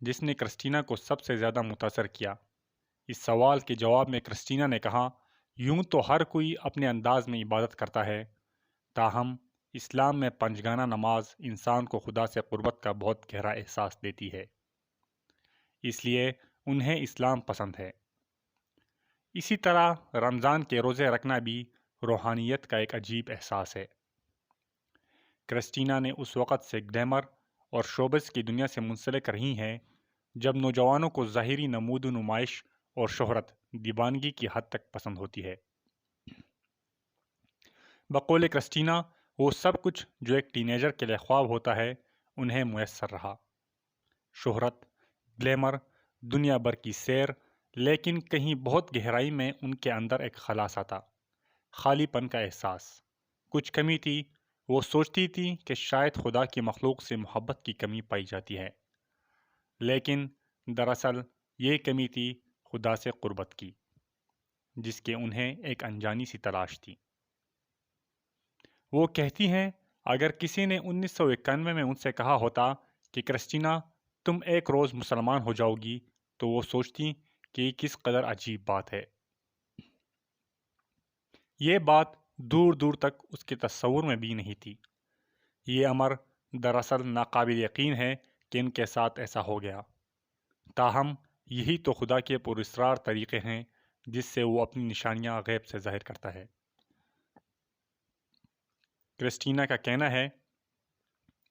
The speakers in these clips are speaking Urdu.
جس نے کرسٹینا کو سب سے زیادہ متاثر کیا؟ اس سوال کے جواب میں کرسٹینا نے کہا، یوں تو ہر کوئی اپنے انداز میں عبادت کرتا ہے، تاہم اسلام میں پنجگانہ نماز انسان کو خدا سے قربت کا بہت گہرا احساس دیتی ہے، اس لیے انہیں اسلام پسند ہے۔ اسی طرح رمضان کے روزے رکھنا بھی روحانیت کا ایک عجیب احساس ہے۔ کرسٹینا نے اس وقت سے گلیمر اور شوبز کی دنیا سے منسلک رہی ہیں جب نوجوانوں کو ظاہری نمود و نمائش اور شہرت دیوانگی کی حد تک پسند ہوتی ہے۔ بقول کرسٹینا، وہ سب کچھ جو ایک ٹینیجر کے لیے خواب ہوتا ہے انہیں میسر رہا۔ شہرت، گلیمر، دنیا بھر کی سیر، لیکن کہیں بہت گہرائی میں ان کے اندر ایک خلاصہ تھا، خالی پن کا احساس۔ کچھ کمی تھی، وہ سوچتی تھی کہ شاید خدا کی مخلوق سے محبت کی کمی پائی جاتی ہے، لیکن دراصل یہ کمی تھی خدا سے قربت کی، جس کے انہیں ایک انجانی سی تلاش تھی۔ وہ کہتی ہیں، اگر کسی نے 1991 میں ان سے کہا ہوتا کہ کرسٹینا تم ایک روز مسلمان ہو جاؤ گی، تو وہ سوچتی کہ یہ کس قدر عجیب بات ہے۔ یہ بات دور دور تک اس کے تصور میں بھی نہیں تھی۔ یہ امر دراصل ناقابل یقین ہے کہ ان کے ساتھ ایسا ہو گیا، تاہم یہی تو خدا کے پراسرار طریقے ہیں جس سے وہ اپنی نشانیاں غیب سے ظاہر کرتا ہے۔ کرسٹینا کا کہنا ہے،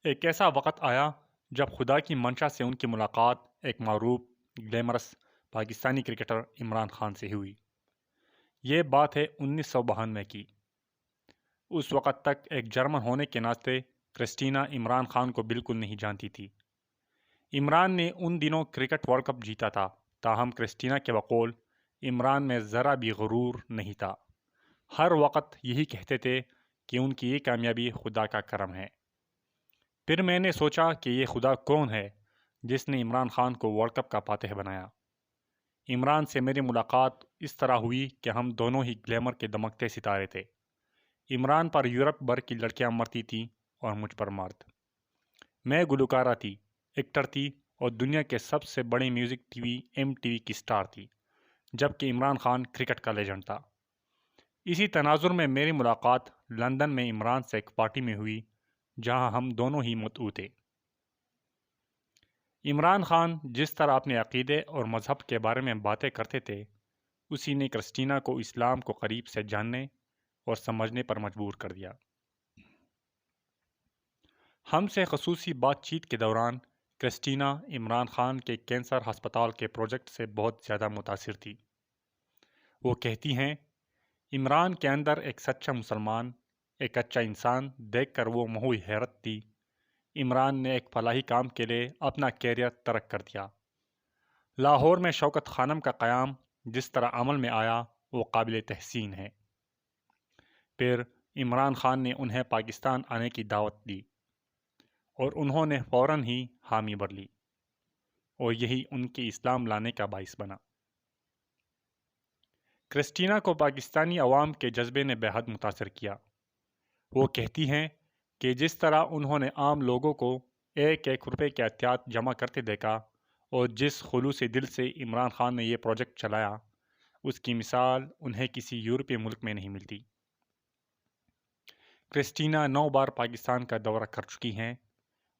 ایک ایسا وقت آیا جب خدا کی منشا سے ان کی ملاقات ایک معروف گلیمرس پاکستانی کرکٹر عمران خان سے ہوئی۔ یہ بات ہے 1992 کی۔ اس وقت تک ایک جرمن ہونے کے ناطے کرسٹینا عمران خان کو بالکل نہیں جانتی تھی۔ عمران نے ان دنوں کرکٹ ورلڈ کپ جیتا تھا، تاہم کرسٹینا کے بقول عمران میں ذرا بھی غرور نہیں تھا۔ ہر وقت یہی کہتے تھے کہ ان کی یہ کامیابی خدا کا کرم ہے۔ پھر میں نے سوچا کہ یہ خدا کون ہے جس نے عمران خان کو ورلڈ کپ کا فاتح بنایا۔ عمران سے میری ملاقات اس طرح ہوئی کہ ہم دونوں ہی گلیمر کے دمکتے ستارے تھے۔ عمران پر یورپ بھر کی لڑکیاں مرتی تھیں اور مجھ پر مرد۔ میں گلوکارہ تھی، ایکٹر تھی اور دنیا کے سب سے بڑے میوزک ٹی وی MTV کی سٹار تھی، جبکہ عمران خان کرکٹ کا لیجنڈ تھا۔ اسی تناظر میں میری ملاقات لندن میں عمران سے ایک پارٹی میں ہوئی جہاں ہم دونوں ہی مدعو تھے۔ عمران خان جس طرح اپنے عقیدے اور مذہب کے بارے میں باتیں کرتے تھے، اسی نے کرسٹینا کو اسلام کو قریب سے جاننے اور سمجھنے پر مجبور کر دیا۔ ہم سے خصوصی بات چیت کے دوران کرسٹینا عمران خان کے کینسر ہسپتال کے پروجیکٹ سے بہت زیادہ متاثر تھی۔ وہ کہتی ہیں، عمران کے اندر ایک سچا مسلمان، ایک اچھا انسان دیکھ کر وہ مہوئی حیرت تھی۔ عمران نے ایک فلاحی کام کے لیے اپنا کیریئر ترک کر دیا۔ لاہور میں شوکت خانم کا قیام جس طرح عمل میں آیا وہ قابل تحسین ہے۔ پھر عمران خان نے انہیں پاکستان آنے کی دعوت دی اور انہوں نے فوراً ہی حامی بھر لی، اور یہی ان کے اسلام لانے کا باعث بنا۔ کرسٹینا کو پاکستانی عوام کے جذبے نے بے حد متاثر کیا۔ وہ کہتی ہیں کہ جس طرح انہوں نے عام لوگوں کو 1-1 روپے کے عطیات جمع کرتے دیکھا اور جس خلوص دل سے عمران خان نے یہ پروجیکٹ چلایا، اس کی مثال انہیں کسی یورپی ملک میں نہیں ملتی۔ کرسٹینا 9 بار پاکستان کا دورہ کر چکی ہیں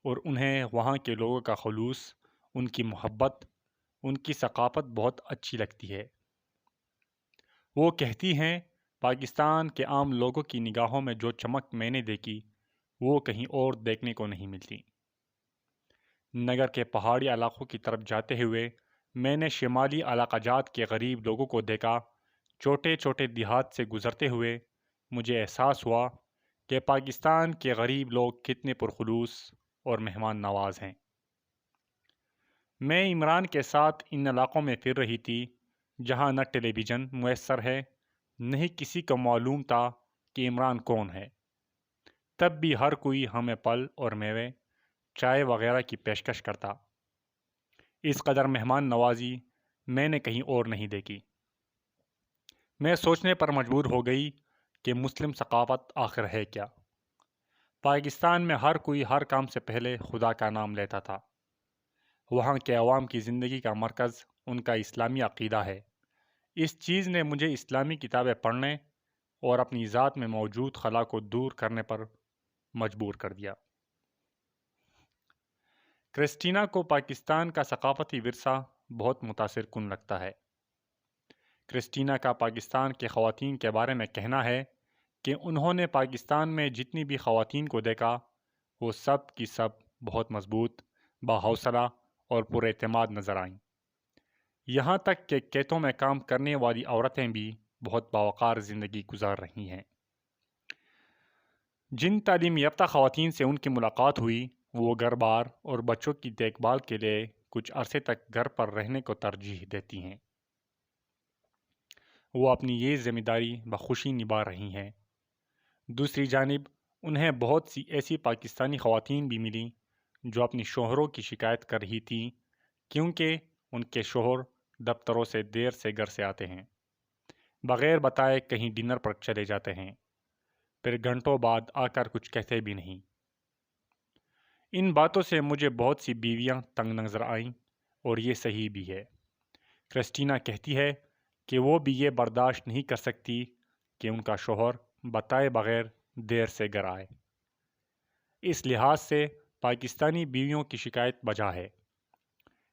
اور انہیں وہاں کے لوگوں کا خلوص، ان کی محبت، ان کی ثقافت بہت اچھی لگتی ہے۔ وہ کہتی ہیں، پاکستان کے عام لوگوں کی نگاہوں میں جو چمک میں نے دیکھی وہ کہیں اور دیکھنے کو نہیں ملتی۔ نگر کے پہاڑی علاقوں کی طرف جاتے ہوئے میں نے شمالی علاقہ جات کے غریب لوگوں کو دیکھا۔ چھوٹے چھوٹے دیہات سے گزرتے ہوئے مجھے احساس ہوا کہ پاکستان کے غریب لوگ کتنے پرخلوص اور مہمان نواز ہیں۔ میں عمران کے ساتھ ان علاقوں میں پھر رہی تھی جہاں نہ ٹیلی ویژن میسر ہے، نہ ہی کسی کو معلوم تھا کہ عمران کون ہے۔ تب بھی ہر کوئی ہمیں پھل اور میوے، چائے وغیرہ کی پیشکش کرتا۔ اس قدر مہمان نوازی میں نے کہیں اور نہیں دیکھی۔ میں سوچنے پر مجبور ہو گئی کہ مسلم ثقافت آخر ہے کیا؟ پاکستان میں ہر کوئی ہر کام سے پہلے خدا کا نام لیتا تھا۔ وہاں کے عوام کی زندگی کا مرکز ان کا اسلامی عقیدہ ہے۔ اس چیز نے مجھے اسلامی کتابیں پڑھنے اور اپنی ذات میں موجود خلا کو دور کرنے پر مجبور کر دیا۔ کرسٹینا کو پاکستان کا ثقافتی ورثہ بہت متاثر کن لگتا ہے۔ کرسٹینا کا پاکستان کے خواتین کے بارے میں کہنا ہے کہ انہوں نے پاکستان میں جتنی بھی خواتین کو دیکھا وہ سب کی سب بہت مضبوط، باحوصلہ اور پر اعتماد نظر آئیں۔ یہاں تک کہ کھیتوں میں کام کرنے والی عورتیں بھی بہت باوقار زندگی گزار رہی ہیں۔ جن تعلیم یافتہ خواتین سے ان کی ملاقات ہوئی وہ گھر بار اور بچوں کی دیکھ بھال کے لیے کچھ عرصے تک گھر پر رہنے کو ترجیح دیتی ہیں۔ وہ اپنی یہ ذمہ داری بخوشی نبھا رہی ہیں۔ دوسری جانب انہیں بہت سی ایسی پاکستانی خواتین بھی ملیں جو اپنی شوہروں کی شکایت کر رہی تھیں کیونکہ ان کے شوہر دفتروں سے دیر سے گھر سے آتے ہیں، بغیر بتائے کہیں ڈنر پر چلے جاتے ہیں، پھر گھنٹوں بعد آ کر کچھ کہتے بھی نہیں۔ ان باتوں سے مجھے بہت سی بیویاں تنگ نظر آئیں اور یہ صحیح بھی ہے۔ کرسٹینا کہتی ہے کہ وہ بھی یہ برداشت نہیں کر سکتی کہ ان کا شوہر بتائے بغیر دیر سے گھر آئے۔ اس لحاظ سے پاکستانی بیویوں کی شکایت بجا ہے۔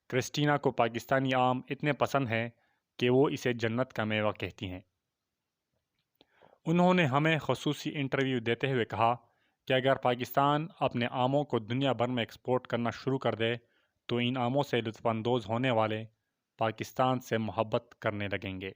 کرسٹینا کو پاکستانی عام اتنے پسند ہیں کہ وہ اسے جنت کا میوہ کہتی ہیں۔ انہوں نے ہمیں خصوصی انٹرویو دیتے ہوئے کہا کہ اگر پاکستان اپنے آموں کو دنیا بھر میں ایکسپورٹ کرنا شروع کر دے تو ان آموں سے لطف اندوز ہونے والے پاکستان سے محبت کرنے لگیں گے۔